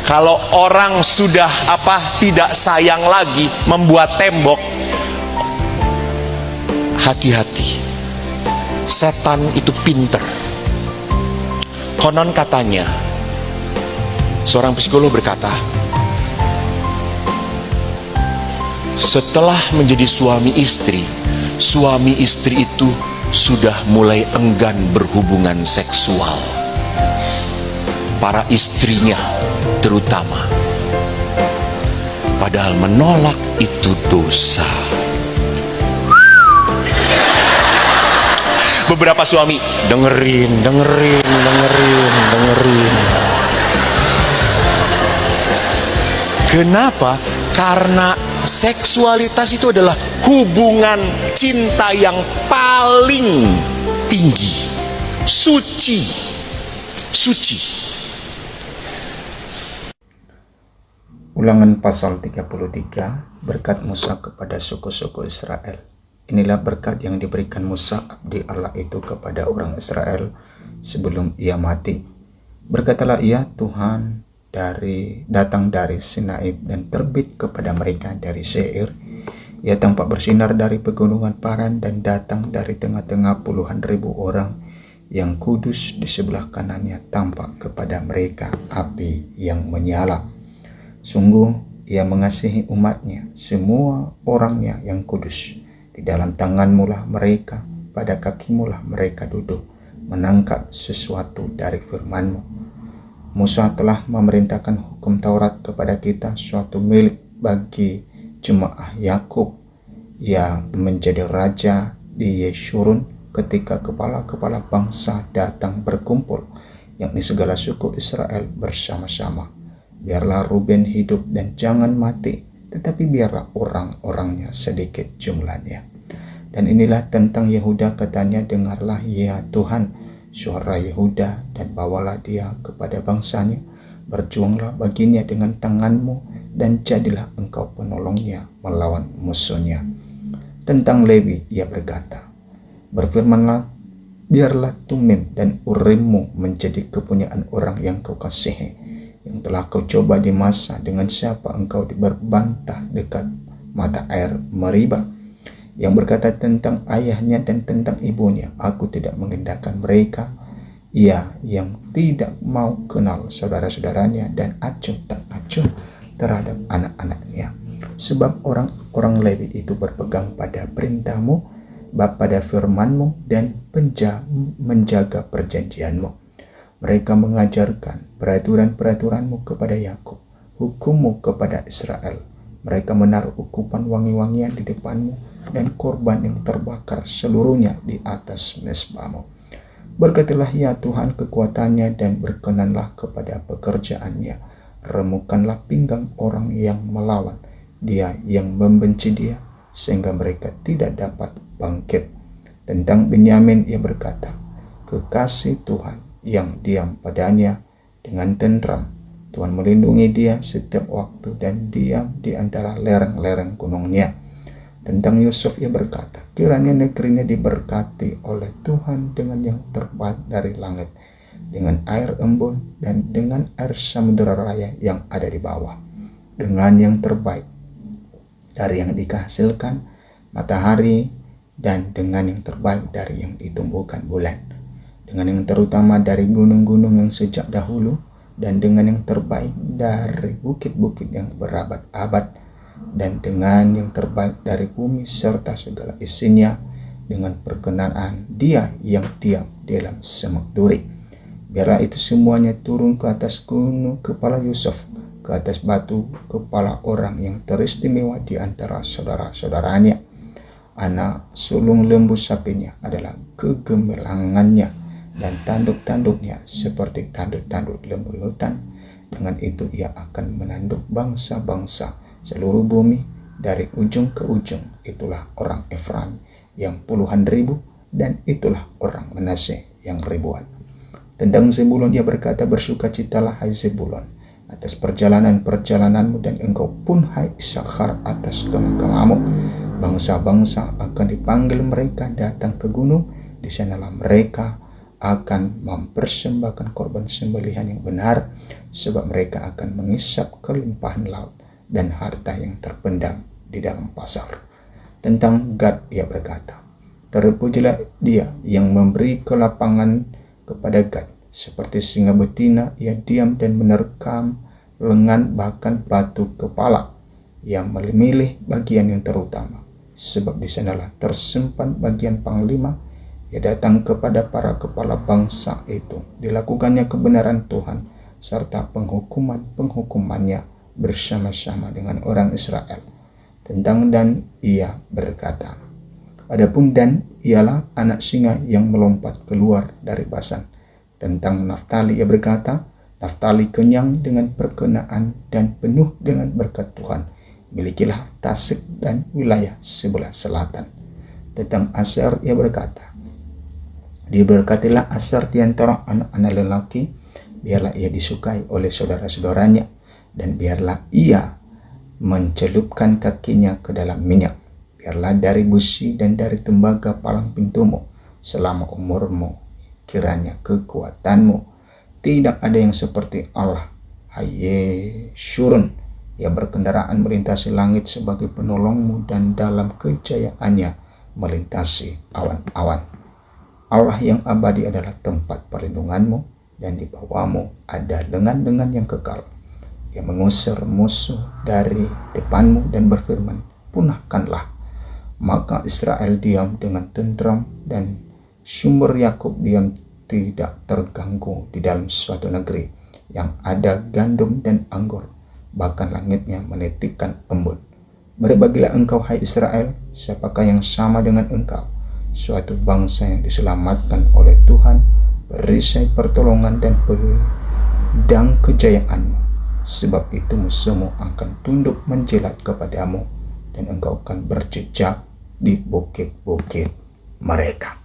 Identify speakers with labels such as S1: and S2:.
S1: Kalau orang sudah tidak sayang lagi membuat tembok, hati-hati. Setan itu pinter. Konon katanya, seorang psikolog berkata, setelah menjadi suami istri itu sudah mulai enggan berhubungan seksual. Para istrinya terutama. Padahal menolak itu dosa. Beberapa suami dengerin. Kenapa? Karena seksualitas itu adalah hubungan cinta yang paling tinggi, suci.
S2: Ulangan pasal 33, berkat Musa kepada suku-suku Israel. Inilah berkat yang diberikan Musa abdi Allah itu kepada orang Israel sebelum ia mati. Berkatalah ia, Tuhan datang dari Sinai dan terbit kepada mereka dari Seir. Ia tampak bersinar dari pegunungan Paran dan datang dari tengah-tengah puluhan ribu orang yang kudus. Di sebelah kanannya tampak kepada mereka api yang menyala. Sungguh ia mengasihi umatnya, semua orangnya yang kudus. Di dalam tanganmu lah mereka, pada kakimu lah mereka duduk, menangkap sesuatu dari firman-Mu. Musa telah memerintahkan hukum Taurat kepada kita, suatu milik bagi jemaah Yakub. Ia menjadi raja di Yeshurun ketika kepala-kepala bangsa datang berkumpul, yakni segala suku Israel bersama-sama. Biarlah Ruben hidup dan jangan mati, tetapi biarlah orang-orangnya sedikit jumlahnya. Dan inilah tentang Yehuda, katanya, dengarlah ya Tuhan suara Yehuda dan bawalah dia kepada bangsanya. Berjuanglah baginya dengan tanganmu dan jadilah engkau penolongnya melawan musuhnya. Tentang Lewi ia berkata, berfirmanlah, biarlah Tumim dan Urimmu menjadi kepunyaan orang yang kau kasihi, yang telah kau coba di masa dengan siapa engkau berbantah dekat mata air Meriba, yang berkata tentang ayahnya dan tentang ibunya, aku tidak mengendahkan mereka. Ia yang tidak mau kenal saudara-saudaranya dan acuh tak acuh terhadap anak-anaknya. Sebab orang-orang Lewi itu berpegang pada perintahmu, pada firman-Mu dan menjaga perjanjian-Mu. Mereka mengajarkan peraturan-peraturan-Mu kepada Yakub, hukum-Mu kepada Israel. Mereka menaruh ukupan wangi-wangian di depan-Mu dan korban yang terbakar seluruhnya di atas mezbah-Mu. Berkatilah ya Tuhan kekuatannya dan berkenanlah kepada pekerjaannya. Remukkanlah pinggang orang yang melawan dia, yang membenci dia, sehingga mereka tidak dapat bangkit. Tentang Benyamin ia berkata, kekasih Tuhan yang diam padanya dengan tentram. Tuhan melindungi dia setiap waktu dan diam di antara lereng-lereng gunungnya. Tentang Yusuf ia berkata, kiranya negerinya diberkati oleh Tuhan dengan yang terbaik dari langit, dengan air embun dan dengan air samudera raya yang ada di bawah, dengan yang terbaik dari yang dihasilkan matahari dan dengan yang terbaik dari yang ditumbuhkan bulan, dengan yang terutama dari gunung-gunung yang sejak dahulu, dan dengan yang terbaik dari bukit-bukit yang berabad-abad, dan dengan yang terbaik dari bumi serta segala isinya, dengan perkenaan dia yang diam dalam semak duri. Biarlah itu semuanya turun ke atas gunung kepala Yusuf, ke atas batu kepala orang yang teristimewa di antara saudara-saudaranya. Anak sulung lembu sapinya adalah kegemilangannya, dan tanduk-tanduknya seperti tanduk-tanduk lembu hutan. Dengan itu ia akan menanduk bangsa-bangsa seluruh bumi dari ujung ke ujung. Itulah orang Efraim yang puluhan ribu, dan itulah orang Manasye yang ribuan. Tentang Zebulun ia berkata, bersukacitalah hai Zebulun atas perjalanan-perjalananmu, dan engkau pun hai Isakhar atas kemah-kemahmu. Bangsa-bangsa akan dipanggil mereka datang ke gunung, di sanalah mereka akan mempersembahkan korban sembelihan yang benar, sebab mereka akan mengisap kelimpahan laut dan harta yang terpendam di dalam pasar. Tentang Gad ia berkata, terpujilah dia yang memberi kelapangan kepada Gad. Seperti singa betina, ia diam dan menerkam lengan bahkan batu kepala. Ia memilih bagian yang terutama, sebab di sanalah tersimpan bagian panglima. Ia datang kepada para kepala bangsa itu. Dilakukannya kebenaran Tuhan serta penghukumannya bersama-sama dengan orang Israel. Tentang Dan ia berkata, adapun Dan ialah anak singa yang melompat keluar dari Basan. Tentang Naftali ia berkata, Naftali kenyang dengan perkenaan dan penuh dengan berkat Tuhan. Milikilah Tasik dan wilayah sebelah selatan. Tentang Aser ia berkata, diberkatilah Aser di antara anak-anak lelaki, biarlah ia disukai oleh saudara-saudaranya, dan biarlah ia mencelupkan kakinya ke dalam minyak. Biarlah dari busi dan dari tembaga palang pintumu selama umurmu, kiranya kekuatanmu. Tidak ada yang seperti Allah. Haye Syurun, ia berkendaraan melintasi langit sebagai penolongmu dan dalam kejayaannya melintasi awan-awan. Allah yang abadi adalah tempat perlindunganmu, dan di bawahmu ada lengan-lengan yang kekal. Ia mengusir musuh dari depanmu dan berfirman, punahkanlah. Maka Israel diam dengan tentram, dan sumber Yakub diam tidak terganggu di dalam suatu negeri yang ada gandum dan anggur, bahkan langitnya menitikkan embun. Berbagilah engkau, hai Israel, siapakah yang sama dengan engkau? Suatu bangsa yang diselamatkan oleh Tuhan, berisai pertolongan dan pedang kejayaanmu. Sebab itu musuhmu akan tunduk menjilat kepadamu, dan engkau akan berjejak di bukit-bukit mereka.